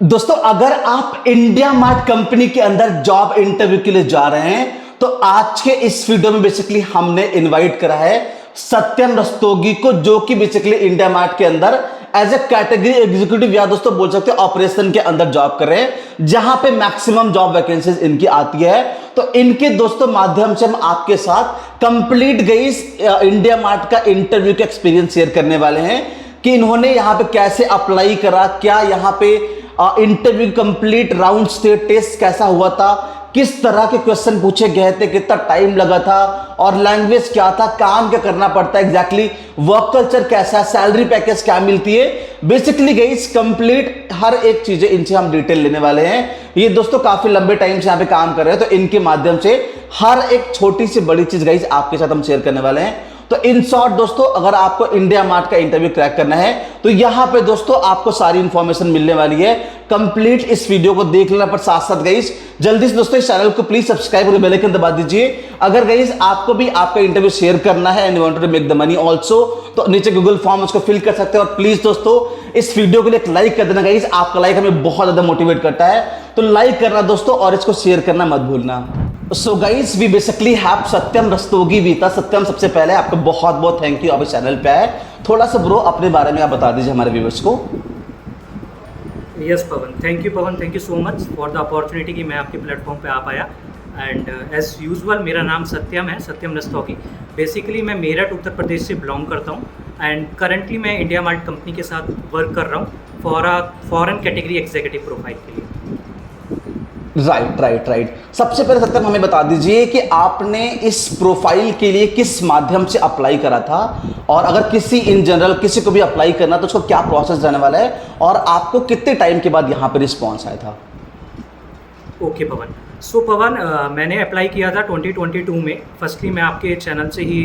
दोस्तों, अगर आप इंडिया मार्ट कंपनी के अंदर जॉब इंटरव्यू के लिए जा रहे हैं तो आज के इस वीडियो में बेसिकली हमने इनवाइट करा है सत्यम रस्तोगी को, जो कि बेसिकली इंडिया मार्ट के अंदर एज ए कैटेगरी एग्जीक्यूटिव या दोस्तों बोल सकते हैं ऑपरेशन के अंदर जॉब कर रहे हैं, जहां पे मैक्सिमम जॉब वैकेंसीज इनकी आती है। तो इनके दोस्तों माध्यम से हम आपके साथ कंप्लीट गई इंडिया मार्ट का इंटरव्यू का एक्सपीरियंस शेयर करने वाले हैं कि इन्होंने यहां पे कैसे अप्लाई करा, क्या यहां पे इंटरव्यू कंप्लीट राउंड थे, टेस्ट कैसा हुआ था, किस तरह के क्वेश्चन पूछे गए थे, कितना टाइम लगा था और लैंग्वेज क्या था, काम क्या करना पड़ता है एग्जैक्टली, वर्क कल्चर कैसा है, सैलरी पैकेज क्या मिलती है, बेसिकली गाइस कंप्लीट हर एक चीजें इनसे हम डिटेल लेने वाले हैं। ये दोस्तों काफी लंबे टाइम से यहां पे काम कर रहे हैं, तो इनके माध्यम से हर एक छोटी सी बड़ी चीज गाइस आपके साथ हम शेयर करने वाले हैं। तो इन शॉर्ट दोस्तों, अगर आपको इंडिया मार्ट का इंटरव्यू क्रैक करना है तो यहां पे दोस्तों आपको सारी इंफॉर्मेशन मिलने वाली है। कंप्लीट इस वीडियो को देख लेना, पर साथ साथ गाइस जल्दी से दोस्तों इस चैनल को प्लीज सब्सक्राइब और बेल आइकन दबा दीजिए। अगर गाइस आपको भी आपका इंटरव्यू शेयर करना है and you want to make the money also, तो नीचे गूगल फॉर्म उसको फिल कर सकते हैं। और प्लीज दोस्तों इस वीडियो के लिए एक लाइक कर देना गाइस, आपका लाइक हमें बहुत ज्यादा मोटिवेट करता है, तो लाइक करना दोस्तों और इसको शेयर करना मत भूलना। So guys we basically have Satyam Rastogi बीता। सत्यम, सबसे पहले आपको बहुत बहुत थैंक यू, आप इस चैनल पे आए। थोड़ा सा ब्रो अपने बारे में आप बता दीजिए हमारे व्यूअर्स को। Yes Pawan, thank you so much for the opportunity कि मैं आपके प्लेटफॉर्म पे आ पाया। एंड एज यूजुअल मेरा नाम सत्यम है, सत्यम रस्तोगी। बेसिकली मैं मेरठ उत्तर प्रदेश से बिलोंग करता हूँ एंड करंटली मैं इंडिया मार्ट कंपनी के साथ वर्क कर रहा हूँ for a foreign category executive profile के लिए। राइट। सबसे पहले सत्यम हमें बता दीजिए कि आपने इस प्रोफाइल के लिए किस माध्यम से अप्लाई करा था, और अगर किसी इन जनरल किसी को भी अप्लाई करना तो उसको क्या प्रोसेस रहने वाला है, और आपको कितने टाइम के बाद यहाँ पे रिस्पॉन्स आया था। ओके पवन, सो पवन मैंने अप्लाई किया था 2022 में। फर्स्टली मैं आपके चैनल से ही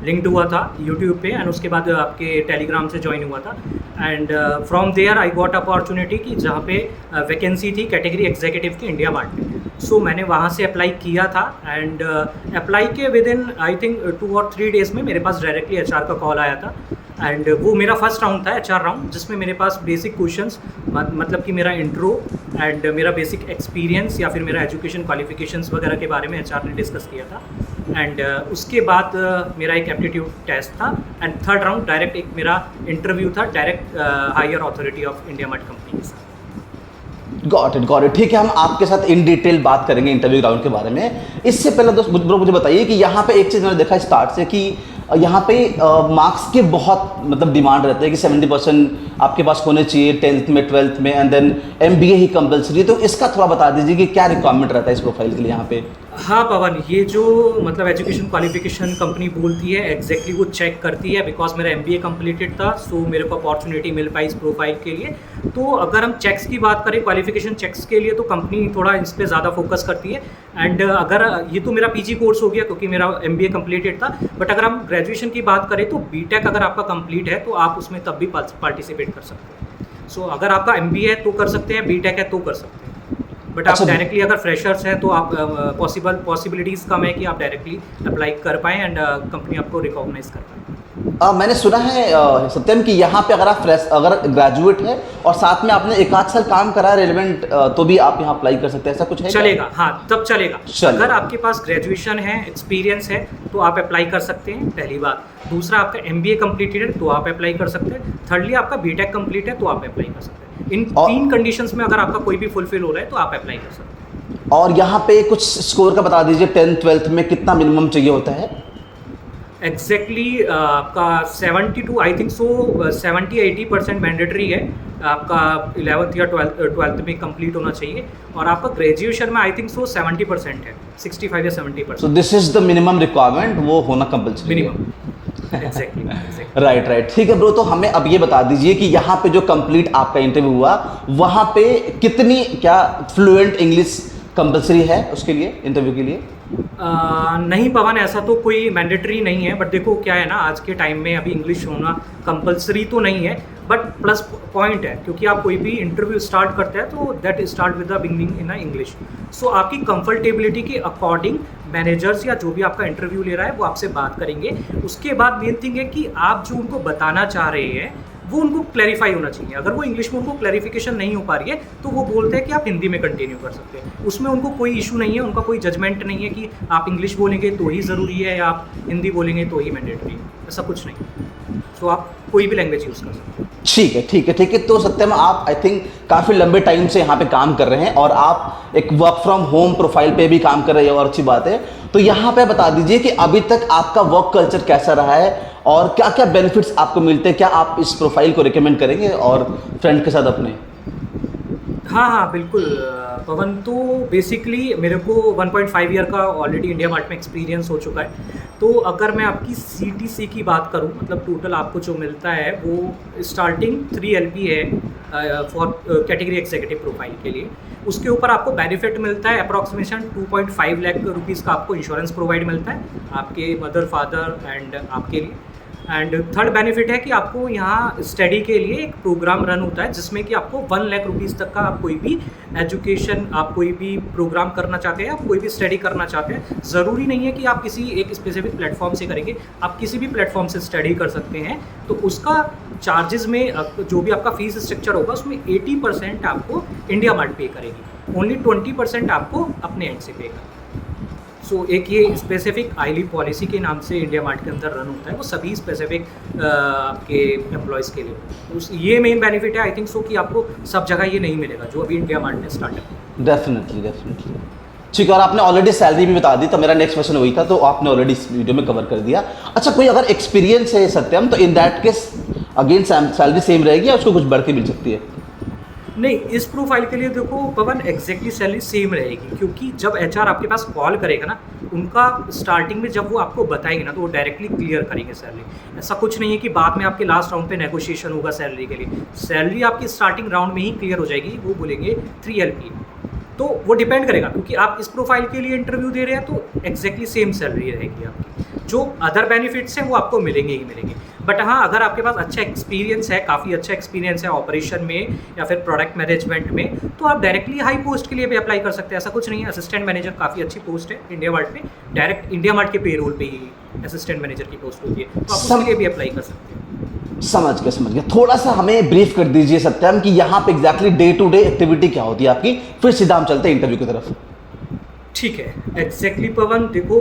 लिंक्ड हुआ था यूट्यूब पे, एंड उसके बाद आपके टेलीग्राम से ज्वाइन हुआ था। And from there I got opportunity कि जहाँ पे वैकेंसी थी कैटेगरी एग्जीक्यूटिव की इंडिया मार्ट में। सो मैंने वहाँ से अप्लाई किया था एंड अप्लाई के विद इन आई थिंक 2 और 3 डेज़ में मेरे पास डायरेक्टली एचआर का कॉल आया था। एंड वो मेरा फर्स्ट राउंड था, एचआर राउंड, जिसमें मेरे पास बेसिक क्वेश्चंस मतलब कि मेरा इंट्रो एंड मेरा बेसिक एक्सपीरियंस या फिर मेरा एजुकेशन क्वालिफिकेशंस वगैरह के बारे में एचआर ने डिस्कस किया था। एंड उसके बाद मेरा एक एप्टीट्यूड टेस्ट था एंड थर्ड राउंड डायरेक्ट एक मेरा इंटरव्यू था direct hire authority of India mart company के साथ। Got it. ठीक है, हम आपके साथ इन डिटेल बात करेंगे इंटरव्यू राउंड के बारे में। इससे पहले दोस्त ब्रो मुझे बताइए कि यहाँ पे एक चीज़ मैंने देखा स्टार्ट से कि यहाँ पे मार्क्स के बहुत मतलब डिमांड रहते हैं कि 70% आपके पास होने चाहिए 10th में 12th में, एंड देन MBA ही कंपलसरी। तो इसका थोड़ा बता दीजिए कि क्या रिक्वायरमेंट रहता है इस प्रोफाइल के लिए यहाँ पे। हाँ पवन, ये जो मतलब एजुकेशन क्वालिफिकेशन कंपनी बोलती है एग्जैक्टली वो चेक करती है। बिकॉज मेरा MBA कंप्लीटेड था, सो मेरे को अपॉर्चुनिटी मिल पाई इस प्रोफाइल के लिए। तो अगर हम चेक्स की बात करें, क्वालिफिकेशन चेक्स के लिए, तो कंपनी थोड़ा इस पर ज़्यादा फोकस करती है। एंड अगर ये तो मेरा PG कोर्स हो गया क्योंकि मेरा MBA कंप्लीटेड था, बट अगर हम ग्रेजुएशन की बात करें तो BTech अगर आपका कंप्लीट है तो आप उसमें तब भी पार्टिसिपेट कर सकते हैं। सो अगर आपका MBA है तो कर सकते हैं, BTech है तो कर सकते हैं, बट आप डायरेक्टली अगर फ्रेशर्स हैं तो आप पॉसिबिलिटीज़ कम है कि आप डायरेक्टली अप्लाई कर पाएँ एंड कंपनी आपको रिकॉग्नाइज कर पाए। मैंने सुना है सत्यम कि यहाँ पे अगर आप अगर ग्रेजुएट है और साथ में आपने 1 साल काम करा है रेलेवेंट, तो भी आप यहाँ अप्लाई कर सकते हैं, ऐसा कुछ है? चलेगा, हाँ तब चलेगा। अगर आपके पास ग्रेजुएशन है, एक्सपीरियंस है, तो आप अप्लाई कर सकते हैं, पहली बात। दूसरा, आपका MBA कंप्लीटेड है तो आप अप्लाई कर सकते हैं। थर्डली, आपका BTech कंप्लीट है तो आप अप्लाई कर सकते हैं। इन 3 कंडीशंस में अगर आपका कोई भी फुलफिल हो रहा है तो आप अप्लाई कर सकते हैं। और यहाँ पे कुछ स्कोर का बता दीजिए, 10th 12th में कितना मिनिमम चाहिए होता है? एग्जैक्टली आपका 72 आई थिंक सो 70-80% मैंडेटरी है आपका 11th या 12th में कंप्लीट होना चाहिए, और आपका ग्रेजुएशन में आई थिंक सो 70% है, 65 या 70%। So this is the minimum requirement, वो होना कंपल्सरी मिनिमम। एग्जैक्टली। राइट। ठीक है ब्रो, तो हमें अब ये बता दीजिए कि यहाँ पे जो कंप्लीट आपका इंटरव्यू हुआ वहाँ पे कितनी क्या फ्लुएंट इंग्लिश कंपल्सरी है उसके लिए, इंटरव्यू के लिए? नहीं पवन, ऐसा तो कोई मैंडेटरी नहीं है, बट देखो क्या है ना, आज के टाइम में अभी इंग्लिश होना कंपलसरी तो नहीं है, बट प्लस पॉइंट है क्योंकि आप कोई भी इंटरव्यू स्टार्ट करते हैं तो that start with the beginning in English. सो आपकी कंफर्टेबिलिटी के अकॉर्डिंग मैनेजर्स या जो भी आपका इंटरव्यू ले रहा है वो आपसे बात करेंगे। उसके बाद मेन थिंग है कि आप जो उनको बताना चाह रहे हैं वो उनको क्लैरिफाई होना चाहिए। अगर वो इंग्लिश में उनको क्लैरिफिकेशन नहीं हो पा रही है तो वो बोलते हैं कि आप हिंदी में कंटिन्यू कर सकते हैं। उसमें उनको कोई इशू नहीं है, उनका कोई जजमेंट नहीं है कि आप इंग्लिश बोलेंगे तो ही ज़रूरी है या आप हिंदी बोलेंगे तो ही मैंडेटरी है, ऐसा कुछ नहीं। सो आप कोई भी लैंग्वेज यूज़ कर सकते हैं। ठीक है, ठीक है, ठीक है। तो सत्यम, आप आई थिंक काफ़ी लंबे टाइम से यहाँ पे काम कर रहे हैं और आप एक वर्क फ्रॉम होम प्रोफाइल पे भी काम कर रहे हैं, और अच्छी बात है। तो यहाँ पे बता दीजिए कि अभी तक आपका वर्क कल्चर कैसा रहा है और क्या क्या बेनिफिट्स आपको मिलते हैं। क्या आप इस प्रोफाइल को रिकमेंड करेंगे और फ्रेंड के साथ अपने? हाँ हाँ बिल्कुल पवन। तो बेसिकली मेरे को 1.5 ईयर का ऑलरेडी इंडिया मार्ट में एक्सपीरियंस हो चुका है। तो अगर मैं आपकी CTC की बात करूं, मतलब टोटल आपको जो मिलता है वो स्टार्टिंग 3 LP है फॉर कैटेगरी एग्जीक्यूटिव प्रोफाइल के लिए। उसके ऊपर आपको बेनिफिट मिलता है अप्रॉक्सीमेशन 2.5 लाख रुपीज़ का आपको इंश्योरेंस प्रोवाइड मिलता है आपके मदर फादर एंड आपके लिए। एंड थर्ड बेनिफिट है कि आपको यहाँ स्टडी के लिए एक प्रोग्राम रन होता है जिसमें कि आपको 1 लाख रुपीज़ तक का आप कोई भी एजुकेशन, आप कोई भी प्रोग्राम करना चाहते हैं, आप कोई भी स्टडी करना चाहते हैं, ज़रूरी नहीं है कि आप किसी एक स्पेसिफिक प्लेटफॉर्म से करेंगे, आप किसी भी प्लेटफॉर्म से स्टडी कर सकते हैं। तो उसका चार्जेस में जो भी आपका फीस स्ट्रक्चर होगा उसमें 80% आपको इंडिया मार्ट पे करेगी, ओनली 20% आपको अपने एंड से पे करना। सो एक ये स्पेसिफिक आईली पॉलिसी के नाम से इंडिया मार्ट के अंदर रन होता है, वो सभी स्पेसिफिक आपके एम्प्लॉयज़ के लिए। ये मेन बेनिफिट है आई थिंक सो कि आपको सब जगह ये नहीं मिलेगा जो अभी इंडिया मार्ट ने स्टार्टअप। Definitely, definitely. ठीक है, और आपने ऑलरेडी सैलरी भी बता दी, तो मेरा नेक्स्ट क्वेश्चन वही था, तो आपने ऑलरेडी इस वीडियो में कवर कर दिया। अच्छा, कोई अगर एक्सपीरियंस है सत्यम, तो in that case again salary same रहेगी या उसको कुछ बढ़ के मिल सकती है? नहीं, इस प्रोफाइल के लिए देखो पवन एग्जैक्टली सैलरी सेम रहेगी, क्योंकि जब HR आपके पास कॉल करेगा ना, उनका स्टार्टिंग में जब वो आपको बताएंगे ना तो वो डायरेक्टली क्लियर करेंगे सैलरी। ऐसा कुछ नहीं है कि बाद में आपके लास्ट राउंड पे नेगोशिएशन होगा सैलरी के लिए। सैलरी आपकी स्टार्टिंग राउंड में ही क्लियर हो जाएगी, वो बोलेंगे 3 LP। तो वो डिपेंड करेगा, क्योंकि आप इस प्रोफाइल के लिए इंटरव्यू दे रहे हैं तो एग्जैक्टली सेम सैलरी रहेगी आपकी। जो अदर बेनिफिट्स हैं वो आपको मिलेंगे ही मिलेंगे। बट हाँ, अगर आपके पास अच्छा एक्सपीरियंस है, काफ़ी अच्छा एक्सपीरियंस है ऑपरेशन में या फिर प्रोडक्ट मैनेजमेंट में, तो आप डायरेक्टली हाई पोस्ट के लिए भी अप्लाई कर सकते हैं। ऐसा कुछ नहीं है, असिस्टेंट मैनेजर काफ़ी अच्छी पोस्ट है इंडिया मार्ट में, डायरेक्ट इंडिया मार्ट के पेरोल पे ही असिस्टेंट मैनेजर की पोस्ट होती है, तो आप उसके लिए भी अप्लाई कर सकते हैं। समझ गया, समझ गया। थोड़ा सा हमें ब्रीफ कर दीजिए सत्यम कि यहाँ पे exactly day to day activity क्या होती है आपकी, फिर सीधा हम चलते हैं इंटरव्यू की तरफ। ठीक है, एग्जैक्टली पवन। देखो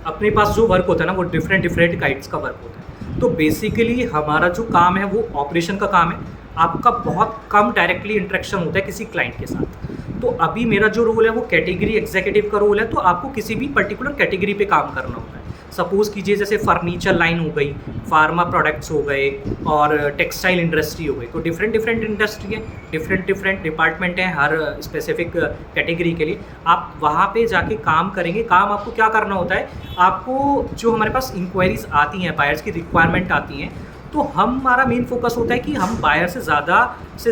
अपने पास जो वर्क होता है ना वो डिफरेंट डिफरेंट काइंड्स का वर्क होता है। तो बेसिकली हमारा जो काम है वो ऑपरेशन का काम है। आपका बहुत कम डायरेक्टली इंटरेक्शन होता है किसी क्लाइंट के साथ। तो अभी मेरा जो रोल है वो कैटेगरी एग्जीक्यूटिव का रोल है। तो आपको किसी भी पर्टिकुलर कैटेगरी पे काम करना होता है। सपोज़ कीजिए जैसे फर्नीचर लाइन हो गई, फार्मा प्रोडक्ट्स हो गए और टेक्सटाइल इंडस्ट्री हो गई। तो डिफरेंट डिफरेंट इंडस्ट्री है, डिफरेंट डिफरेंट डिपार्टमेंट हैं हर स्पेसिफिक कैटेगरी के लिए। आप वहाँ पे जाके काम करेंगे। काम आपको क्या करना होता है, आपको जो हमारे पास इंक्वायरीज आती हैं, बायर्स की रिक्वायरमेंट आती हैं, तो हमारा मेन फोकस होता है कि हम बायर से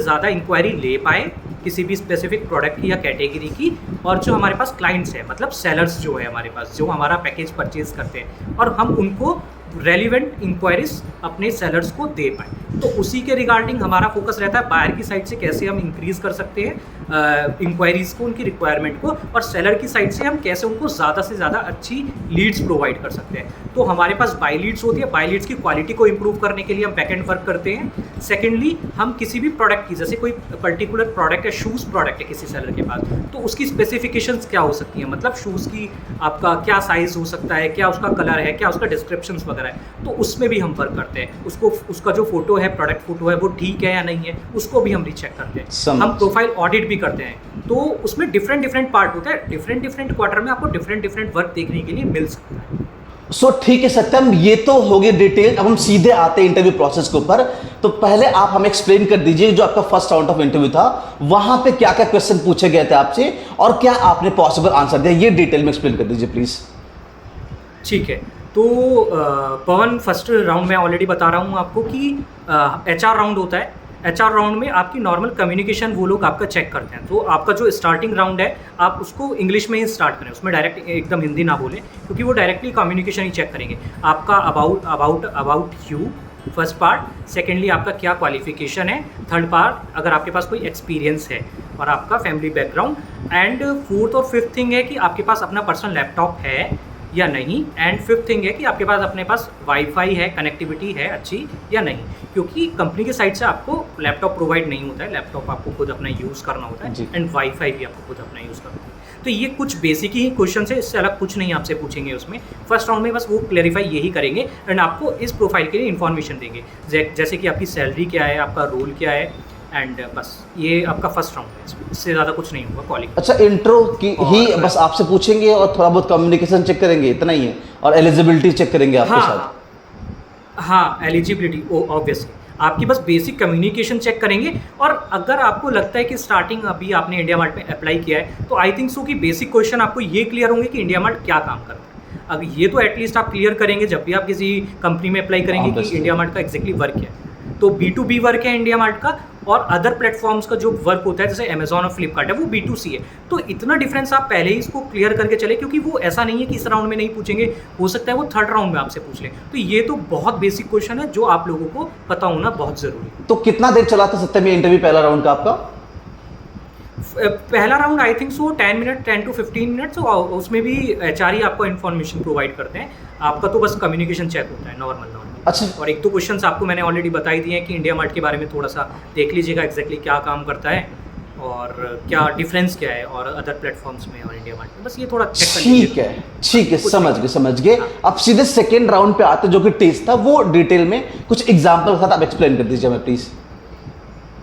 ज़्यादा इंक्वायरी ले पाए किसी भी स्पेसिफिक प्रोडक्ट की या कैटेगरी की। और जो हमारे पास क्लाइंट्स हैं, मतलब सेलर्स जो है हमारे पास, जो हमारा पैकेज परचेज करते हैं, और हम उनको रेलिवेंट इंक्वायरीज अपने सेलर्स को दे पाएँ। तो उसी के रिगार्डिंग हमारा फोकस रहता है बायर की साइड से कैसे हम इंक्रीज़ कर सकते हैं इंक्वायरीज़ को, उनकी रिक्वायरमेंट को, और सेलर की साइड से हम कैसे उनको ज़्यादा से ज़्यादा अच्छी लीड्स प्रोवाइड कर सकते हैं। तो हमारे पास बाय लीड्स होती है, बाय लीड्स की क्वालिटी को इम्प्रूव करने के लिए हम बैकएंड वर्क करते हैं। सेकेंडली, हम किसी भी प्रोडक्ट की, जैसे कोई पर्टिकुलर प्रोडक्ट है, शूज़ प्रोडक्ट है किसी सेलर के पास, तो उसकी स्पेसिफिकेशंस क्या हो सकती हैं, मतलब शूज़ की आपका क्या साइज़ हो सकता है, क्या उसका कलर है, क्या उसका डिस्क्रिप्शंस वगैरह है, तो उसमें भी हम वर्क करते हैं। उसका जो फोटो है, प्रोडक्ट फोटो है, वो ठीक है या नहीं है, उसको भी हम रीचेक करते हैं। हम प्रोफाइल ऑडिट भी करते हैं। तो उसमें डिफरेंट डिफरेंट पार्ट होता है। डिफरेंट डिफरेंट क्वार्टर में आपको डिफरेंट डिफरेंट वर्क देखने के लिए मिल सकता है। सो ठीक है सत्यम, ये तो हो गई डिटेल। अब हम सीधे आते हैं इंटरव्यू प्रोसेस के ऊपर। तो पहले आप हमें एक्सप्लेन कर दीजिए जो आपका फर्स्ट राउंड ऑफ इंटरव्यू था, वहां पे क्या क्या क्वेश्चन पूछे गए थे आपसे और क्या आपने पॉसिबल आंसर दिया, ये डिटेल में एक्सप्लेन कर दीजिए प्लीज। ठीक है, तो पवन फर्स्ट राउंड में ऑलरेडी बता रहा हूँ आपको कि HR राउंड होता है। HR राउंड में आपकी नॉर्मल कम्युनिकेशन वो लोग आपका चेक करते हैं। तो आपका जो स्टार्टिंग राउंड है आप उसको इंग्लिश में ही स्टार्ट करें, उसमें डायरेक्ट एकदम हिंदी ना बोलें, क्योंकि वो डायरेक्टली कम्युनिकेशन ही चेक करेंगे। आपका about you first part, secondly आपका क्या क्वालिफिकेशन है, थर्ड पार्ट अगर आपके पास कोई एक्सपीरियंस है, और आपका फैमिली बैकग्राउंड, एंड फोर्थ और फिफ्थ थिंग है कि आपके पास अपना पर्सनल लैपटॉप है या नहीं, एंड फिफ्थ थिंग है कि आपके पास अपने पास वाईफाई है, कनेक्टिविटी है अच्छी या नहीं, क्योंकि कंपनी के साइड से आपको लैपटॉप प्रोवाइड नहीं होता है, लैपटॉप आपको खुद अपना यूज़ करना होता है एंड वाईफाई भी आपको खुद अपना यूज़ करना होता है। तो ये कुछ बेसिक ही क्वेश्चन है, इससे अलग कुछ नहीं आपसे पूछेंगे उसमें। फर्स्ट राउंड में बस वो क्लेरिफाई यही करेंगे एंड आपको इस प्रोफाइल के लिए इन्फॉर्मेशन देंगे, जैसे कि आपकी सैलरी क्या है, आपका रोल क्या है, एंड बस ये आपका फर्स्ट राउंड है, इससे ज़्यादा कुछ नहीं होगा कॉलिंग। अच्छा, इंट्रो की ही बस आपसे पूछेंगे और थोड़ा बहुत कम्युनिकेशन चेक करेंगे, इतना ही है, और एलिजिबिलिटी चेक करेंगे आपके साथ। हाँ, एलिजिबिलिटी ऑब्वियसली आपकी बस बेसिक कम्युनिकेशन चेक करेंगे। और अगर आपको लगता है कि स्टार्टिंग अभी आपने इंडिया मार्ट में अप्लाई किया है, तो आई थिंक सो कि बेसिक क्वेश्चन आपको ये क्लियर होंगे कि इंडिया मार्ट क्या काम करता है। अगर ये तो एटलीस्ट आप क्लियर करेंगे जब भी आप किसी कंपनी में अप्लाई करेंगे कि इंडिया मार्ट का एग्जैक्टली वर्क क्या है। तो B2B वर्क है इंडिया मार्ट का, और अदर प्लेटफॉर्म्स का जो वर्क होता है जैसे अमेजॉन और फ्लिपकार्ट है वो B2C है। तो इतना डिफरेंस आप पहले ही इसको क्लियर करके चले, क्योंकि वो ऐसा नहीं है कि इस राउंड में नहीं पूछेंगे, हो सकता है वो थर्ड राउंड में आपसे पूछ लें। तो ये तो बहुत बेसिक क्वेश्चन है जो आप लोगों को पता होना बहुत ज़रूरी है। तो कितना देर चला था सत्यम ये इंटरव्यू पहला राउंड का आपका? पहला round I think so 10 to 15 minutes, और उसमें भी HR ही आपको इन्फॉर्मेशन प्रोवाइड करते हैं। आपका तो बस कम्युनिकेशन चेक होता है नॉर्मल। अच्छा, और एक दो क्वेश्चंस आपको मैंने ऑलरेडी बताई दिए हैं कि इंडिया मार्ट के बारे में थोड़ा सा देख लीजिएगा एग्जैक्टली क्या काम करता है और क्या डिफरेंस क्या है और अदर प्लेटफॉर्म्स में और इंडिया मार्ट में, बस ये थोड़ा चेक कर लीजिएगा। ठीक है, समझ गए। अब सीधे सेकेंड राउंड पे आते जो कि टेस्ट था, वो डिटेल में कुछ एग्जाम्पल के साथ आप एक्सप्लेन कर दीजिए हमें प्लीज।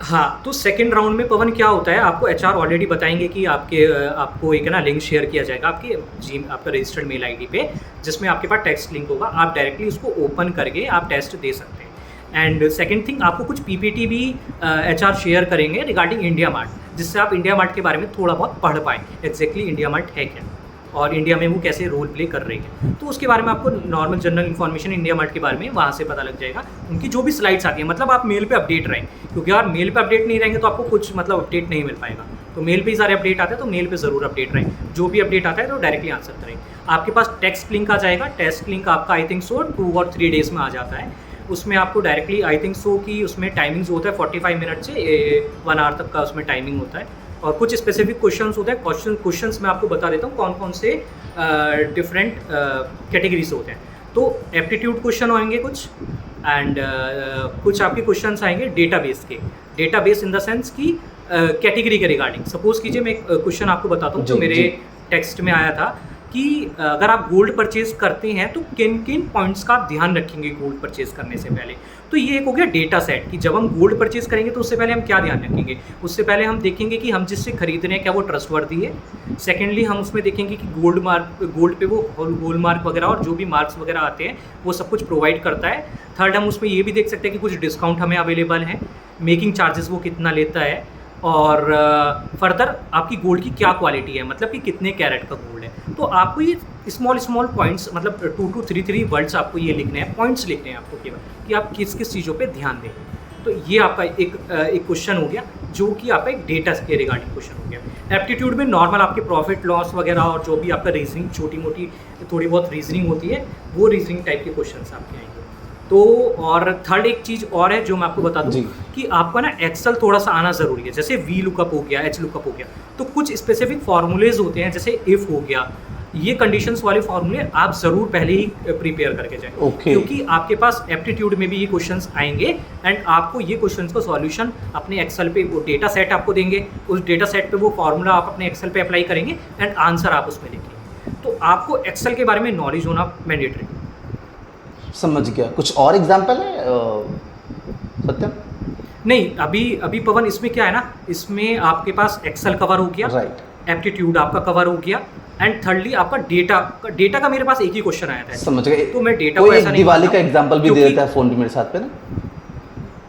हाँ, तो सेकंड राउंड में पवन क्या होता है, आपको HR ऑलरेडी बताएंगे कि आपको एक है ना लिंक शेयर किया जाएगा आपका रजिस्टर्ड मेल ID पे, जिसमें आपके पास टेक्स्ट लिंक होगा। आप डायरेक्टली उसको ओपन करके आप टेस्ट दे सकते हैं। एंड सेकंड थिंग, आपको कुछ PPT भी HR शेयर करेंगे रिगार्डिंग इंडिया मार्ट, जिससे आप इंडिया मार्ट के बारे में थोड़ा बहुत पढ़ पाएँ एग्जैक्टली इंडिया मार्ट है क्या और इंडिया में वो कैसे रोल प्ले कर रही है। तो उसके बारे में आपको normal general information India mart के बारे में वहाँ से पता लग जाएगा। उनकी जो भी स्लाइड्स आती हैं, मतलब आप मेल पे अपडेट रहें, क्योंकि अगर मेल पे अपडेट नहीं रहेंगे तो आपको कुछ मतलब अपडेट नहीं मिल पाएगा। तो मेल पे ही सारे अपडेट आते हैं, तो मेल पे ज़रूर अपडेट रहें। जो भी अपडेट आता है तो डायरेक्टली आंसर करें। आपके पास टेक्स्ट लिंक आ जाएगा, टेक्स्ट लिंक आपका आई थिंक सो 2 और 3 डेज़ में आ जाता है। उसमें आपको डायरेक्टली आई थिंक सो कि उसमें टाइमिंग्स होता है 45 मिनट से 1 आवर तक का उसमें टाइमिंग होता है, और कुछ स्पेसिफिक क्वेश्चंस होते हैं। क्वेश्चंस मैं आपको बता देता हूँ कौन कौन से डिफरेंट कैटेगरी से होते हैं। तो एप्टीट्यूड क्वेश्चन होंगे कुछ, एंड कुछ आपके क्वेश्चंस आएंगे डेटाबेस इन द सेंस कि कैटेगरी के रिगार्डिंग। सपोज कीजिए मैं एक क्वेश्चन आपको बताता हूँ जो मेरे टेक्स्ट में आया था कि अगर आप गोल्ड परचेज करते हैं तो किन किन पॉइंट्स का आप ध्यान रखेंगे गोल्ड परचेज करने से पहले। तो ये एक हो गया डेटा सेट कि जब हम गोल्ड परचेज करेंगे तो उससे पहले हम क्या ध्यान रखेंगे। उससे पहले हम देखेंगे कि हम जिससे खरीद रहे हैं क्या वो ट्रस्टवर्दी है। सेकेंडली हम उसमें देखेंगे कि गोल्ड पे वो गोल्ड मार्क वगैरह और जो भी मार्क्स वगैरह आते हैं वो सब कुछ प्रोवाइड करता है। थर्ड, हम उसमें ये भी देख सकते हैं कि कुछ डिस्काउंट हमें अवेलेबल है, मेकिंग चार्जेस वो कितना लेता है, और फर्दर आपकी गोल्ड की क्या क्वालिटी है, मतलब कि कितने कैरेट का गोल्ड है। तो आपको ये स्मॉल पॉइंट्स, मतलब 2 to 3 वर्ड्स आपको ये लिखने हैं, पॉइंट्स लिखने हैं आपको केवल, कि आप किस किस चीज़ों पे ध्यान दें। तो ये आपका एक क्वेश्चन हो गया जो कि आपका एक डेटा के रिगार्डिंग क्वेश्चन हो गया। एप्टीट्यूड में नॉर्मल आपके प्रॉफिट लॉस वगैरह और जो भी आपका रीजनिंग छोटी मोटी थोड़ी बहुत रीजनिंग होती है वो रीजनिंग टाइप के क्वेश्चन आपके आएंगे। तो और थर्ड एक चीज़ और है जो मैं आपको बता दूं कि आपका ना एक्सेल थोड़ा सा आना ज़रूरी है। जैसे वी लुकअप हो गया, एच लुकअप हो गया, तो कुछ स्पेसिफिक फार्मूलेज होते हैं जैसे इफ़ हो गया, ये कंडीशंस वाले फार्मूले आप ज़रूर पहले ही प्रिपेयर करके जाएं। क्योंकि आपके पास एप्टीट्यूड में भी ये क्वेश्चंस आएंगे एंड आपको ये क्वेश्चंस का सॉल्यूशन अपने एक्सेल पे वो डेटा सेट आपको देंगे, उस डेटा सेट पे वो फार्मूला आप अपने एक्सेल पे अप्लाई करेंगे एंड आंसर आप उसमें लिखेंगे। तो आपको एक्सेल के बारे में नॉलेज होना मैंडेटरी। समझ गया। कुछ और एग्जाम्पल है सत्यम? नहीं, अभी पवन इसमें क्या है ना, इसमें आपके पास एक्सेल कवर हो गया, राइट, एप्टीट्यूड आपका कवर हो गया, एंड थर्डली आपका डेटा का मेरे पास एक ही क्वेश्चन आया था। समझ गए। तो मैं डेटा को ऐसा नहीं, दिवाली का एग्जांपल भी दे देता है फोन पे मेरे साथ पे ना।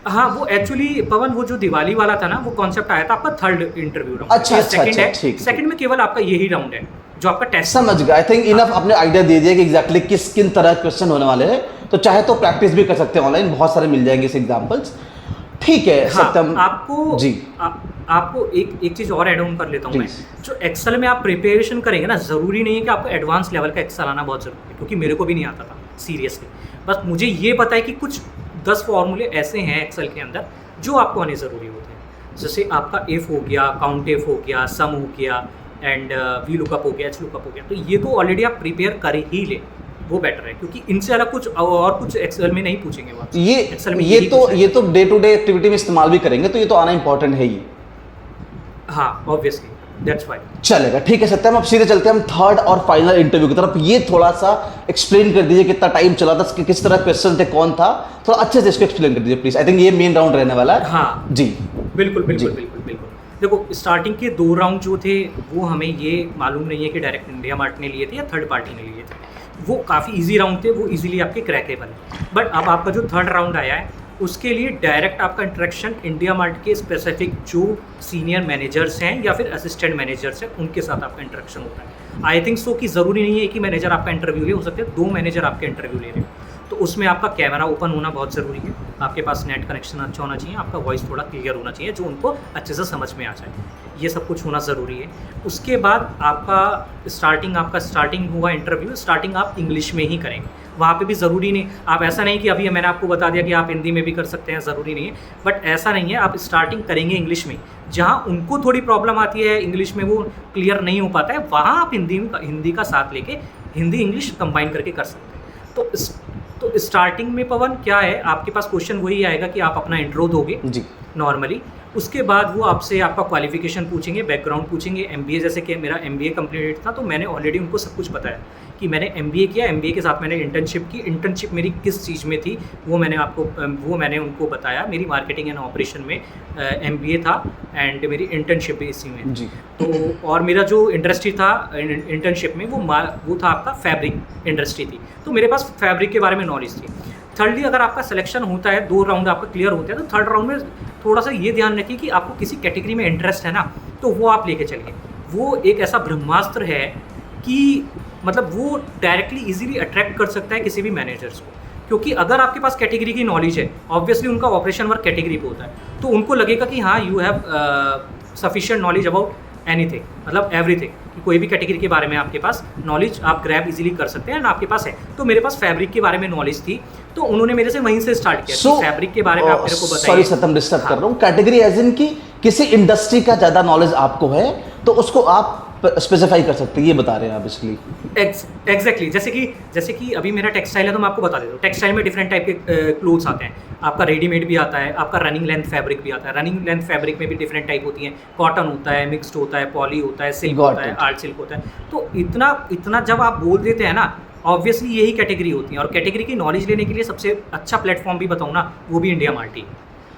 हाँ, वो एक्चुअली पवन वो जो दिवाली वाला था ना वो कॉन्सेप्ट आया था आपका थर्ड इंटरव्यू राउंड। अच्छा, सेकंड है, ठीक। सेकंड में केवल आपका यही राउंड है जो आपका टेस्ट। समझ गया। आई थिंक इनफ आपने आइडिया दे दिया कि एग्जैक्टली किन तरह क्वेश्चन होने वाले हैं। तो चाहे तो प्रैक्टिस भी कर सकते हैं ऑनलाइन, बहुत सारे मिल जाएंगे इस एग्जांपल्स। ठीक है सत्यम, आपको जी आपको एक चीज़ और ऐड ऑन कर लेता हूँ मैं। जो एक्सेल में आप प्रिपरेशन करेंगे ना, ज़रूरी नहीं है कि आपको एडवांस लेवल का एक्सेल आना बहुत ज़रूरी है, क्योंकि मेरे को भी नहीं आता था सीरियसली। बस मुझे ये पता है कि कुछ 10 फॉर्मूले ऐसे हैं एक्सेल के अंदर जो आपको आने ज़रूरी होते हैं। जैसे आपका इफ़ हो गया, काउंट इफ हो गया, सम हो गया, एंड वी लुकअप हो गया, एच लुकअप हो गया, तो ये तो ऑलरेडी आप प्रिपेयर कर ही ले, वो बेटर है, क्योंकि इनसे अलग कुछ और कुछ एक्सेल में नहीं पूछेंगे वो आपसे। एक्सेल में यही पूछना है। ये तो डे टू डे एक्टिविटी में इस्तेमाल भी करेंगे, तो ये तो आना इंपॉर्टेंट है ही। हाँ ऑब्वियसली, दैट्स वाई। चलेगा, ठीक है सत्यम, अब सीधे चलते हैं हम थर्ड और फाइनल इंटरव्यू की तरफ। ये थोड़ा सा एक्सप्लेन कर दीजिए कितना टाइम चला था, किस तरह क्वेश्चन थे, कौन था, थोड़ा अच्छे से इसको एक्सप्लेन कर दीजिए प्लीज। आई थिंक ये मेन राउंड रहने वाला है। हाँ जी बिल्कुल बिल्कुल जी। बिल्कुल बिल्कुल। देखो स्टार्टिंग के 2 राउंड जो थे वो हमें ये मालूम नहीं है कि डायरेक्ट इंडिया मार्ट ने लिए थे या थर्ड पार्टी ने लिए थे, वो काफ़ी इजी राउंड थे, वो इजीली आपके क्रैकेबल है। बट अब आपका जो थर्ड राउंड आया है उसके लिए डायरेक्ट आपका इंटरेक्शन इंडिया मार्ट के स्पेसिफिक जो सीनियर मैनेजर्स हैं या फिर असिस्टेंट मैनेजर्स हैं उनके साथ आपका इंटरेक्शन होता है। आई थिंक सो कि ज़रूरी नहीं है कि मैनेजर आपका इंटरव्यू ले, हो सकते हैं 2 मैनेजर आपका इंटरव्यू ले रहे हो, तो उसमें आपका कैमरा ओपन होना बहुत ज़रूरी है, आपके पास नेट कनेक्शन अच्छा होना चाहिए, आपका वॉइस थोड़ा क्लियर होना चाहिए जो उनको अच्छे से समझ में आ जाए, ये सब कुछ होना ज़रूरी है। उसके बाद आपका स्टार्टिंग हुआ इंटरव्यू, स्टार्टिंग आप इंग्लिश में ही करेंगे, वहाँ पे भी ज़रूरी नहीं, आप ऐसा नहीं कि अभी मैंने आपको बता दिया कि आप हिंदी में भी कर सकते हैं, ज़रूरी नहीं है, बट ऐसा नहीं है, आप स्टार्टिंग करेंगे इंग्लिश में, जहाँ उनको थोड़ी प्रॉब्लम आती है इंग्लिश में, वो क्लियर नहीं हो पाता है, वहाँ आप हिंदी का साथ लेके हिंदी इंग्लिश कंबाइन करके कर सकते हैं। तो स्टार्टिंग में पवन क्या है, आपके पास क्वेश्चन वही आएगा कि आप अपना इंट्रो दोगे जी नॉर्मली, उसके बाद वो आपसे आपका क्वालिफिकेशन पूछेंगे, बैकग्राउंड पूछेंगे, एमबीए, जैसे कि मेरा एमबीए कंप्लीट था तो मैंने ऑलरेडी उनको सब कुछ बताया कि मैंने एमबीए किया, एमबीए के साथ मैंने इंटर्नशिप की, इंटर्नशिप मेरी किस चीज़ में थी वो मैंने उनको बताया, मेरी मार्केटिंग एंड ऑपरेशन में एमबीए था एंड मेरी इंटर्नशिप भी इसी में जी। तो और मेरा जो इंडस्ट्री था इंटर्नशिप में वो था आपका फैब्रिक इंडस्ट्री थी, तो मेरे पास फैब्रिक के बारे में नॉलेज थी। थर्डली अगर आपका सिलेक्शन होता है, 2 राउंड आपका क्लियर होते हैं, तो थर्ड राउंड में थोड़ा सा ये ध्यान रखिए कि आपको किसी कैटेगरी में इंटरेस्ट है ना, तो वो आप लेके चलिए। वो एक ऐसा ब्रह्मास्त्र है कि मतलब वो डायरेक्टली इजीली अट्रैक्ट कर सकता है किसी भी मैनेजर्स को, क्योंकि अगर आपके पास कैटेगरी की नॉलेज है, ऑब्वियसली उनका ऑपरेशन वर्क कैटेगरी पे होता है, तो उनको लगेगा कि हाँ you have sufficient knowledge about anything, मतलब एवरीथिंग, कि कोई भी कैटेगरी के बारे में आपके पास नॉलेज आप ग्रैब इजीली कर सकते हैं, एंड आपके पास है। तो मेरे पास फैब्रिक के बारे में नॉलेज थी, तो उन्होंने मेरे से वहीं से स्टार्ट किया कि फैब्रिक के बारे में आप मेरे को बताइए। सॉरी सत्यम, डिस्टर्ब कर रहा हूँ। कैटेगरी एज इन की किसी इंडस्ट्री का ज़्यादा नॉलेज आपको है तो उसको आप स्पेसिफाई कर सकते हैं, ये बता रहे हैं आप बेसिकली। एग्जैक्टली, जैसे कि अभी मेरा टेक्सटाइल है तो मैं आपको बता देता हूँ, टेक्सटाइल में डिफरेंट टाइप के क्लोथ्स आते हैं, आपका रेडीमेड भी आता है, आपका रनिंग लेंथ फैब्रिक भी आता है, रनिंग लेंथ फैब्रिक में भी डिफरेंट टाइप होती हैं, कॉटन होता है, मिक्स्ड होता है, पॉली होता है, सिल्क होता है, आर्ट सिल्क होता है, तो इतना जब आप बोल देते हैं ना, ऑब्वियसली यही कैटेगरी होती है। और कैटेगरी की नॉलेज लेने के लिए सबसे अच्छा प्लेटफॉर्म भी बताऊँ ना, वो भी इंडिया मार्ट ही।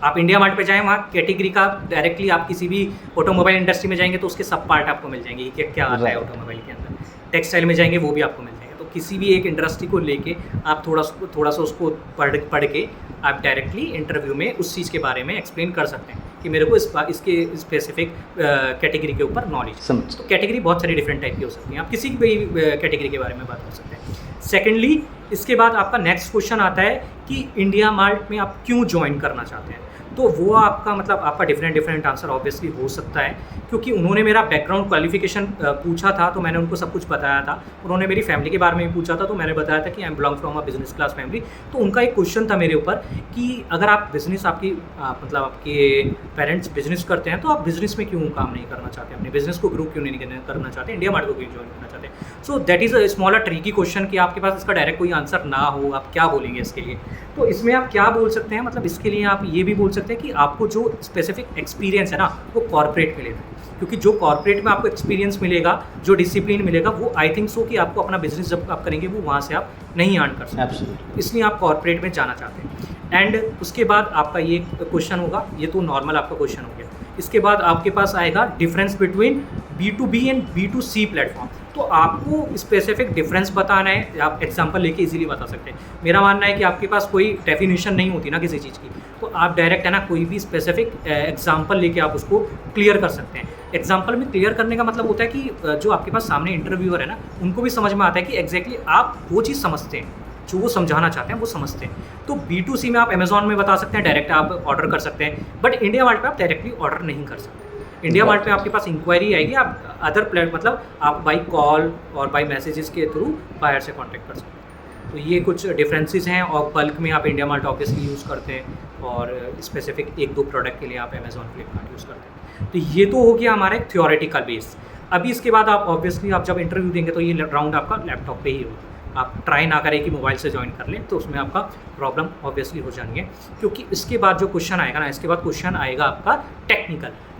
आप इंडिया मार्ट पे जाएँ, वहाँ कैटेगरी का डायरेक्टली आप किसी भी ऑटोमोबाइल इंडस्ट्री में जाएंगे तो उसके सब पार्ट आपको मिल जाएंगे कि क्या आता है ऑटोमोबाइल के अंदर, टेक्सटाइल में जाएंगे वो भी आपको मिल जाएगा। तो किसी भी एक इंडस्ट्री को लेके आप थोड़ा सा उसको पढ़ के आप डायरेक्टली इंटरव्यू में उस चीज़ के बारे में एक्सप्लेन कर सकते हैं कि मेरे को इसके स्पेसिफिक कैटेगरी के ऊपर नॉलेज। तो कैटेगरी बहुत सारी डिफरेंट टाइप की हो सकती हैं, आप किसी भी कैटेगरी के बारे में बात कर सकते हैं। सेकेंडली, इसके बाद आपका नेक्स्ट क्वेश्चन आता है कि इंडिया मार्ट में आप क्यों ज्वाइन करना चाहते हैं, तो वो आपका मतलब आपका डिफरेंट आंसर ऑब्वियसली हो सकता है, क्योंकि उन्होंने मेरा बैकग्राउंड क्वालिफिकेशन पूछा था तो मैंने उनको सब कुछ बताया था, उन्होंने मेरी फैमिली के बारे में भी पूछा था तो मैंने बताया था कि I am belong from a business class family. तो उनका एक क्वेश्चन था मेरे ऊपर कि अगर आप बिजनेस मतलब आपके पेरेंट्स बिजनेस करते हैं तो आप बिजनेस में क्यों काम नहीं करना चाहते, अपने बिजनेस को ग्रो क्यों नहीं करना चाहते, इंडिया मार्ट को क्यों ज्वाइन करना चाहते हैं। So that is a smaller tricky question कि आपके पास इसका डायरेक्ट कोई आंसर ना हो, आप क्या बोलेंगे इसके लिए। तो इसमें आप क्या बोल सकते हैं, मतलब इसके लिए आप ये भी बोल सकते हैं कि आपको जो स्पेसिफिक एक्सपीरियंस है ना वो कॉर्पोरेट मिलेगा, क्योंकि जो कॉर्पोरेट में आपको एक्सपीरियंस मिलेगा, जो डिसिप्लिन मिलेगा, वो आई थिंक सो कि आपको अपना बिजनेस जब आप करेंगे वो वहाँ से आप नहीं अर्न कर सकते, इसलिए आप कॉर्पोरेट में जाना चाहते हैं। एंड उसके बाद आपका ये क्वेश्चन होगा, ये तो नॉर्मल आपका क्वेश्चन हो गया। इसके बाद आपके पास आएगा difference between B2B and B2C platform. तो आपको स्पेसिफिक डिफरेंस बताना है, आप एग्जांपल लेके इजीली बता सकते हैं। मेरा मानना है कि आपके पास कोई डेफिनेशन नहीं होती ना किसी चीज़ की, तो आप डायरेक्ट है ना कोई भी स्पेसिफिक एग्जांपल लेके आप उसको क्लियर कर सकते हैं। एग्जांपल में क्लियर करने का मतलब होता है कि जो आपके पास सामने इंटरव्यूअर है ना, उनको भी समझ में आता है कि एग्जैक्टली आप वो चीज़ समझते हैं जो वो समझाना चाहते हैं, वो समझते हैं। तो B2C में आप अमेजॉन में बता सकते हैं, डायरेक्ट आप ऑर्डर कर सकते हैं, बट इंडिया मार्ट पे आप डायरेक्टली ऑर्डर नहीं कर सकते। इंडिया मार्ट पे आपके पास इंक्वायरी आएगी, आप अदर मतलब आप बाई कॉल और बाई मैसेजेस के थ्रू बायर से कांटेक्ट कर सकते हैं। तो ये कुछ डिफरेंसेस हैं। और बल्क में आप इंडिया मार्ट ऑब्वियसली यूज़ करते हैं, और स्पेसिफिक 1-2 प्रोडक्ट के लिए आप अमेजॉन फ्लिपकार्ट यूज़ करते हैं। तो ये तो हो गया हमारा एक थ्योरेटिकल बेस। अभी इसके बाद आप ऑब्वियसली आप जब इंटरव्यू देंगे तो ये राउंड आपका लैपटॉप पे ही होगा। आप ट्राई ना करें कि मोबाइल से ज्वाइन कर लें, तो उसमें आपका प्रॉब्लम ऑब्वियसली हो जानी है। क्योंकि इसके बाद जो क्वेश्चन आएगा ना, इसके बाद क्वेश्चन आएगा आपका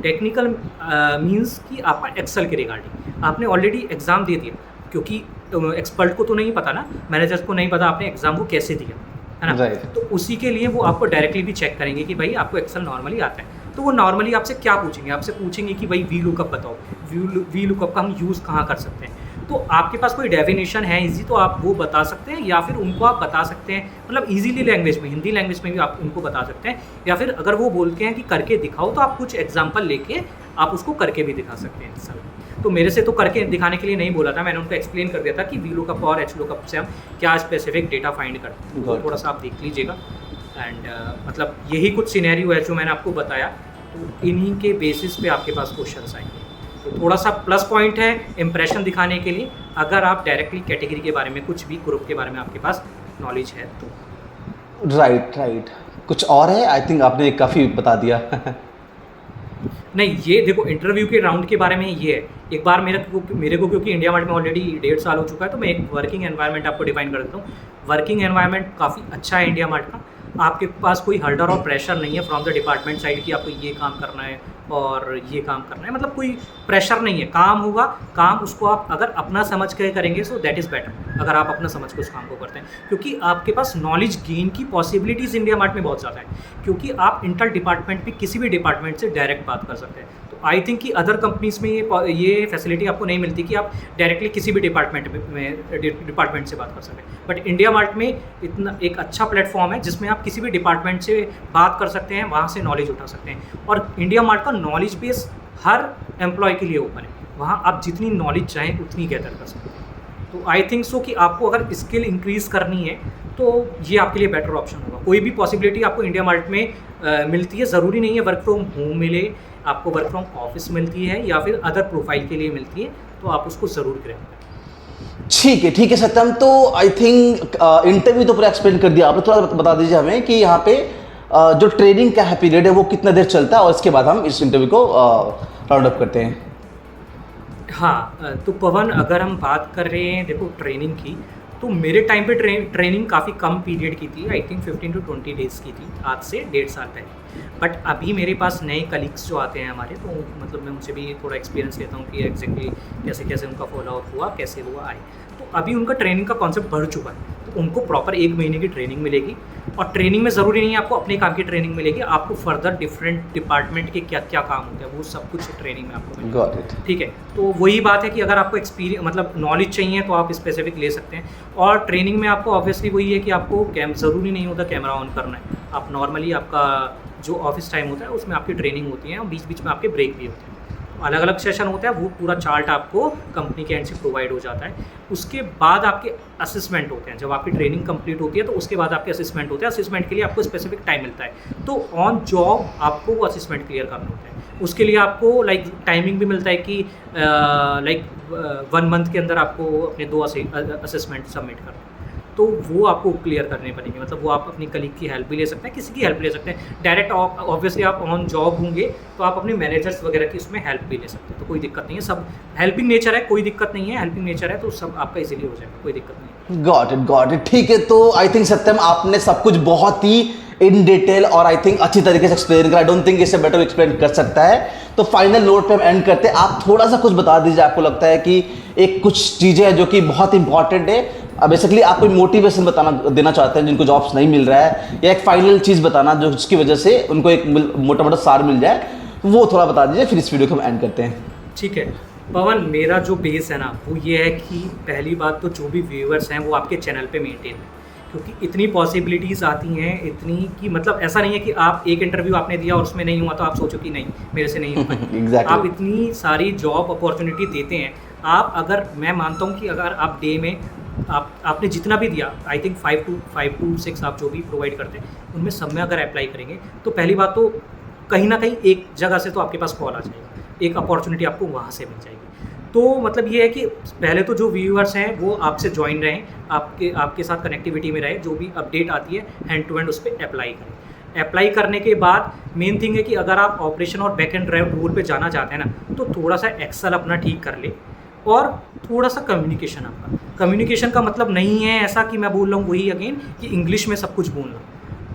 टेक्निकल मीन्स कि आपका एक्सेल के रिगार्डिंग आपने ऑलरेडी एग्ज़ाम दे दिया, क्योंकि एक्सपर्ट को तो नहीं पता ना, मैनेजर्स को नहीं पता आपने एग्ज़ाम को कैसे दिया, है ना। Right. तो उसी के लिए वो आपको डायरेक्टली भी चेक करेंगे कि भाई आपको एक्सेल नॉर्मली आता है। तो वो नॉर्मली आपसे क्या पूछेंगे, आपसे पूछेंगे कि भाई वी लुकअप बताओ, वी लुकअप का हम यूज़ कहाँ कर सकते हैं। तो आपके पास कोई डेफिनेशन है इजी तो आप वो बता सकते हैं, या फिर उनको आप बता सकते हैं मतलब इजीली लैंग्वेज में, हिंदी लैंग्वेज में भी आप उनको बता सकते हैं। या फिर अगर वो बोलते हैं कि करके दिखाओ, तो आप कुछ एग्जांपल लेके आप उसको करके भी दिखा सकते हैं सर। तो मेरे से तो करके दिखाने के लिए नहीं बोला था, मैंने उनको एक्सप्लेन कर दिया था कि वी लुकअप और एच लुकअप से हम क्या स्पेसिफिक डेटा फाइंड करते हैं। तो थोड़ा सा आप देख लीजिएगा। एंड मतलब यही कुछ सिनेरियो है जो मैंने आपको बताया, तो इन्हीं के बेसिस पे आपके पास क्वेश्चंस आएंगे। तो थोड़ा सा प्लस पॉइंट है इम्प्रेशन दिखाने के लिए, अगर आप डायरेक्टली कैटेगरी के बारे में, कुछ भी ग्रुप के बारे में आपके पास नॉलेज है तो। राइट। कुछ और है? आई थिंक आपने काफ़ी बता दिया। नहीं, ये देखो इंटरव्यू के राउंड के बारे में ये है। एक बार मेरे को क्योंकि इंडिया मार्ट में ऑलरेडी 1.5 साल हो चुका है, तो मैं एक वर्किंग एनवायरनमेंट आपको डिफाइन कर देता हूँ। वर्किंग एनवायरनमेंट काफ़ी अच्छा है इंडिया मार्ट का। आपके पास कोई हर्डर और प्रेशर नहीं है फ्रॉम द डिपार्टमेंट साइड कि आपको ये काम करना है और ये काम करना है, मतलब कोई प्रेशर नहीं है। काम होगा, काम उसको आप अगर अपना समझ के करेंगे सो दैट इज़ बेटर, अगर आप अपना समझ के उस काम को करते हैं, क्योंकि आपके पास नॉलेज गेन की पॉसिबिलिटीज़ इंडिया मार्ट में बहुत ज़्यादा है, क्योंकि आप इंटर डिपार्टमेंट भी किसी भी डिपार्टमेंट से डायरेक्ट बात कर सकते हैं। तो आई थिंक कि अदर कंपनीज़ में ये फैसिलिटी आपको नहीं मिलती कि आप डायरेक्टली किसी भी डिपार्टमेंट से बात कर सकें। बट इंडिया मार्ट में इतना एक अच्छा प्लेटफॉर्म है जिसमें आप किसी भी डिपार्टमेंट से बात कर सकते हैं, वहाँ से नॉलेज उठा सकते हैं। और इंडिया मार्ट का नॉलेज बेस हर एम्प्लॉय के लिए ओपन है, वहाँ आप जितनी नॉलेज चाहें उतनी गैदर कर सकते हैं। तो आई थिंक सो कि आपको अगर स्किल इंक्रीज़ करनी है तो ये आपके लिए बेटर ऑप्शन होगा। कोई भी पॉसिबिलिटी आपको इंडिया मार्ट में मिलती है, ज़रूरी नहीं है वर्क फ्रॉम होम मिले, आपको वर्क फ्रॉम ऑफिस मिलती है या फिर अदर प्रोफाइल के लिए मिलती है, तो आप उसको ज़रूर करें। ठीक है सत्यम, तो आई थिंक इंटरव्यू तो पूरा एक्सप्लेन कर दिया आपने। थोड़ा बता दीजिए हमें कि यहाँ पे जो ट्रेनिंग का है पीरियड है वो कितना देर चलता है, और इसके बाद हम इस इंटरव्यू को राउंड अप करते हैं। हाँ, तो पवन अगर हम बात कर रहे हैं देखो ट्रेनिंग की, तो मेरे टाइम पे ट्रेनिंग काफ़ी कम पीरियड की थी, आई थिंक 15 to 20 डेज़ की थी, आज से 1.5 साल पहले। बट अभी मेरे पास नए कलीग्स जो आते हैं हमारे, तो मतलब मैं उनसे भी थोड़ा एक्सपीरियंस लेता हूँ कि एग्जैक्टली कैसे कैसे उनका फॉलो अप हुआ, कैसे वो आए। तो अभी उनका ट्रेनिंग का कॉन्सेप्ट बढ़ चुका है, तो उनको प्रॉपर 1 महीने की ट्रेनिंग मिलेगी। और ट्रेनिंग में ज़रूरी नहीं है आपको अपने काम की ट्रेनिंग मिलेगी, आपको फर्दर डिफरेंट डिपार्टमेंट के क्या क्या काम होते हैं वो सब कुछ ट्रेनिंग में आपको मिलेगा। Got it. ठीक है, तो वही बात है कि अगर आपको एक्सपीरियंस मतलब नॉलेज चाहिए तो आप स्पेसिफिक ले सकते हैं। और ट्रेनिंग में आपको ऑब्वियसली वही है कि आपको ज़रूरी नहीं होता कैमरा ऑन करना है, आप नॉर्मली आपका जो ऑफिस टाइम होता है उसमें आपकी ट्रेनिंग होती है और बीच बीच में आपके ब्रेक भी होते हैं। अलग अलग सेशन होता है, वो पूरा चार्ट आपको कंपनी के एंड से प्रोवाइड हो जाता है। उसके बाद आपके असेसमेंट होते हैं, जब आपकी ट्रेनिंग कंप्लीट होती है तो उसके बाद आपके असेसमेंट होते हैं। असेसमेंट के लिए आपको स्पेसिफिक टाइम मिलता है, तो ऑन जॉब आपको वो असेसमेंट क्लियर करना होता है। उसके लिए आपको टाइमिंग भी मिलता है कि 1 मंथ के अंदर आपको अपने 2 असेसमेंट सबमिट करना है, तो वो आपको क्लियर करने पड़ेंगे। मतलब वो आप अपनी कलीग की हेल्प भी ले सकते हैं, किसी की हेल्प ले सकते हैं। डायरेक्ट ऑब्वियसली आप ऑन जॉब होंगे तो आप अपने मैनेजर्स वगैरह की उसमें हेल्प भी ले सकते हैं, तो कोई दिक्कत नहीं है। सब हेल्पिंग नेचर है, कोई दिक्कत नहीं है, हेल्पिंग नेचर है तो सब आपका इजीली हो जाएगा, कोई दिक्कत नहीं है। Got it. ठीक है, तो आई थिंक सत्यम आपने सब कुछ बहुत ही इन डिटेल और आई थिंक अच्छी तरीके से एक्सप्लेन करा। आई डोंट थिंक इससे बेटर एक्सप्लेन कर सकता है। तो फाइनल नोट पे हम एंड करते हैं। आप थोड़ा सा कुछ बता दीजिए, आपको लगता है कि एक कुछ चीज़ें हैं जो कि बहुत इंपॉर्टेंट है। अब बेसिकली आप कोई मोटिवेशन देना चाहते हैं जिनको जॉब्स नहीं मिल रहा है, या एक फाइनल चीज़ बताना जो जिसकी वजह से उनको एक मोटा मोटा सार मिल जाए, वो थोड़ा बता दीजिए, फिर इस वीडियो को हम एंड करते हैं। ठीक है पवन, मेरा जो बेस है ना वो ये है कि पहली बात तो जो भी व्यूअर्स हैं वो आपके चैनल पे मेंटेन है, क्योंकि इतनी पॉसिबिलिटीज़ आती हैं, इतनी कि मतलब ऐसा नहीं है कि आप एक इंटरव्यू आपने दिया और उसमें नहीं हुआ तो आप सोचो कि नहीं मेरे से नहीं हो पाएगा। Exactly. आप इतनी सारी जॉब अपॉर्चुनिटी देते हैं। आप अगर मैं मानता हूँ कि अगर आप डे में आपने जितना भी दिया, आई थिंक 5 to 6 आप जो भी प्रोवाइड करते हैं उनमें सब में अगर अप्लाई करेंगे तो पहली बात तो कहीं ना कहीं एक जगह से तो आपके पास कॉल आ जाएगा, एक अपॉर्चुनिटी आपको वहाँ से मिल जाएगी। तो मतलब ये है कि पहले तो जो व्यूअर्स हैं वो आपसे ज्वाइन रहें, आपके साथ कनेक्टिविटी में रहे, जो भी अपडेट आती है हैंड टू हैंड उस पर अप्लाई करें। अप्लाई करने के बाद मेन थिंग है कि अगर आप ऑपरेशन और बैक एंड रोल पे जाना चाहते हैं ना, तो थोड़ा सा एक्सेल अपना ठीक कर ले और थोड़ा सा कम्युनिकेशन आपका। कम्युनिकेशन का मतलब नहीं है ऐसा कि मैं बोल रहा हूँ वही अगेन कि इंग्लिश में सब कुछ बोलना,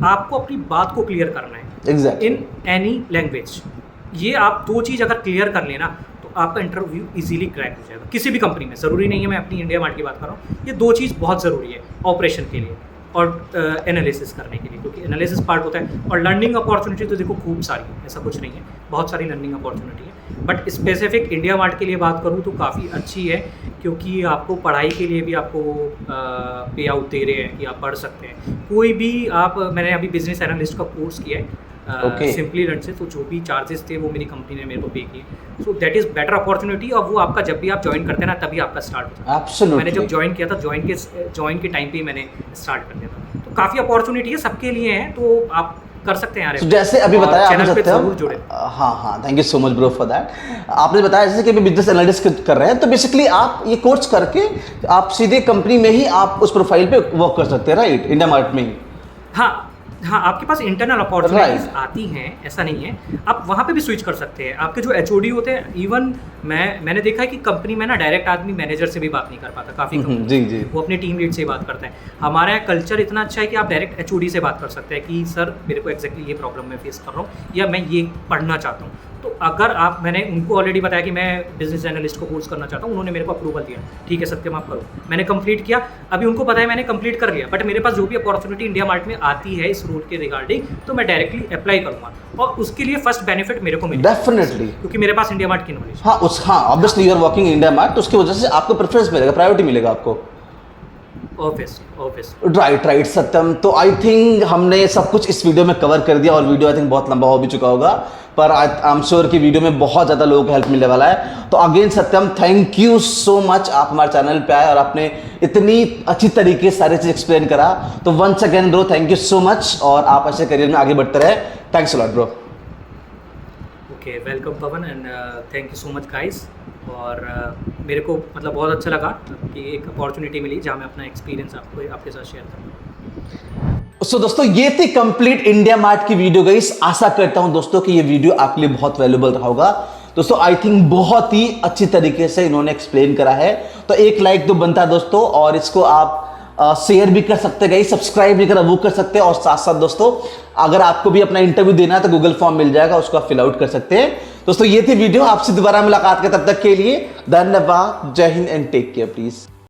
आपको अपनी बात को क्लियर करना है एग्जैक्टली इन एनी लैंग्वेज। ये आप दो चीज़ अगर क्लियर कर लेना तो आपका इंटरव्यू इजीली क्रैक हो जाएगा किसी भी कंपनी में। ज़रूरी नहीं है मैं अपनी इंडिया मार्ट की बात कर रहा हूँ, ये दो चीज़ बहुत ज़रूरी है ऑपरेशन के लिए और एनालिसिस करने के लिए, क्योंकि एनालिसिस पार्ट होता है। और लर्निंग अपॉर्चुनिटी तो देखो खूब सारी है, ऐसा कुछ नहीं है, बहुत सारी लर्निंग अपॉर्चुनिटी है। बट स्पेसिफिक इंडिया मार्ट के लिए बात करूँ तो काफ़ी अच्छी है, क्योंकि आपको पढ़ाई के लिए भी आपको पे आउट दे रहे हैं कि आप पढ़ सकते हैं कोई भी। आप मैंने अभी बिजनेस एनालिस्ट का कोर्स किया है सिंपली लर्न से, तो जो भी चार्जेस थे वो मेरी कंपनी ने मेरे को पे किए। So that is better opportunity, और वो आपका जब भी आप ज्वाइन करते हैं ना तभी आपका स्टार्ट होता है। एब्सोल्युटली मैंने जब ज्वाइन किया था, ज्वाइन के टाइम पे ही मैंने स्टार्ट कर दिया था। तो काफ़ी अपॉर्चुनिटी है, सबके लिए है, तो आप कर सकते हैं यार। तो जैसे अभी बताया आपने चैनल पे सकते हो, जरूर जुड़े। हाँ, thank you so much bro for that. आपने बताया जैसे कि अभी बिजनेस एनालिस्ट कर रहे हैं, तो बेसिकली आप ये कोर्स करके आप सीधे कंपनी में ही आप उस प्रोफाइल पे वर्क कर सकते हैं, राइट, इंडिया मार्ट में ही। हाँ, आपके पास इंटरनल अपॉर्चुनिटीज आती हैं, ऐसा नहीं है, आप वहाँ पे भी स्विच कर सकते हैं। आपके जो एचओडी होते हैं, इवन मैंने देखा है कि कंपनी में ना डायरेक्ट आदमी मैनेजर से भी बात नहीं कर पाता काफ़ी जी जी, वो अपने टीम लीड से ही बात करता है। हमारा यहाँ कल्चर इतना अच्छा है कि आप डायरेक्ट एचओडी से बात कर सकते हैं कि सर मेरे को एग्जैक्टली ये प्रॉब्लम मैं फेस कर रहा हूँ या मैं ये पढ़ना चाहता हूँ। तो अगर मैंने उनको ऑलरेडी बताया कि मैं बिजनेस एनालिस्ट को कोर्स करना चाहता हूँ, उन्होंने मेरे को अप्रूवल दिया, ठीक है सत्यम आप करो। मैंने कंप्लीट किया, अभी उनको पता है मैंने कंप्लीट कर लिया, बट मेरे पास जो भी अपॉर्चुनिटी इंडिया मार्ट में आती है इस रोल के रिगार्डिंग, तो मैं डायरेक्टली अप्लाई करूँगा, और उसके लिए फर्स्ट बेनिफिट मेरे को मिलेगा डेफिनेटली, क्योंकि मेरे पास इंडिया मार्ट की नॉलेज। हाँ obviously you are working India mart, तो उसकी वजह से आपको प्रेफरेंस मिलेगा, प्रायोरिटी मिलेगा आपको। राइट सत्यम। तो आई थिंक हमने सब कुछ इस वीडियो में कवर कर दिया, और वीडियो आई थिंक बहुत लंबा हो भी चुका होगा, पर आई एम श्योर कि वीडियो में बहुत ज़्यादा लोगों को हेल्प मिलने वाला है। तो again Satyam, thank you so much, आप हमारे चैनल पे आए और आपने इतनी अच्छी तरीके से सारी चीज़ एक्सप्लेन करा। तो once again bro, thank you so much, और आप ऐसे करियर में आगे बढ़ते रहे। Thanks a lot bro. Okay, welcome Pavan, and thank you so much guys. और मेरे को मतलब बहुत अच्छा लगा कि एक अपॉर्चुनिटी मिली जहाँ मैं अपना एक्सपीरियंस आपके साथ शेयर करूँ। सो दोस्तों, ये थी कंप्लीट इंडिया मार्ट की वीडियो गाइस। आशा करता हूं दोस्तों कि ये वीडियो आपके लिए बहुत वैल्यूबल रहा होगा। दोस्तों आई थिंक बहुत ही अच्छी तरीके से इन्होंने एक्सप्लेन करा है, तो एक लाइक तो बनता है दोस्तों, और इसको आप शेयर भी कर सकते हैं, सब्सक्राइब भी करा वो कर सकते हैं। और साथ साथ दोस्तों अगर आपको भी अपना इंटरव्यू देना है तो गूगल फॉर्म मिल जाएगा, उसको आप फिल आउट कर सकते हैं। दोस्तों ये थी वीडियो, आपसे दोबारा मुलाकात के तब तक के लिए धन्यवाद, जय Hind and take care please.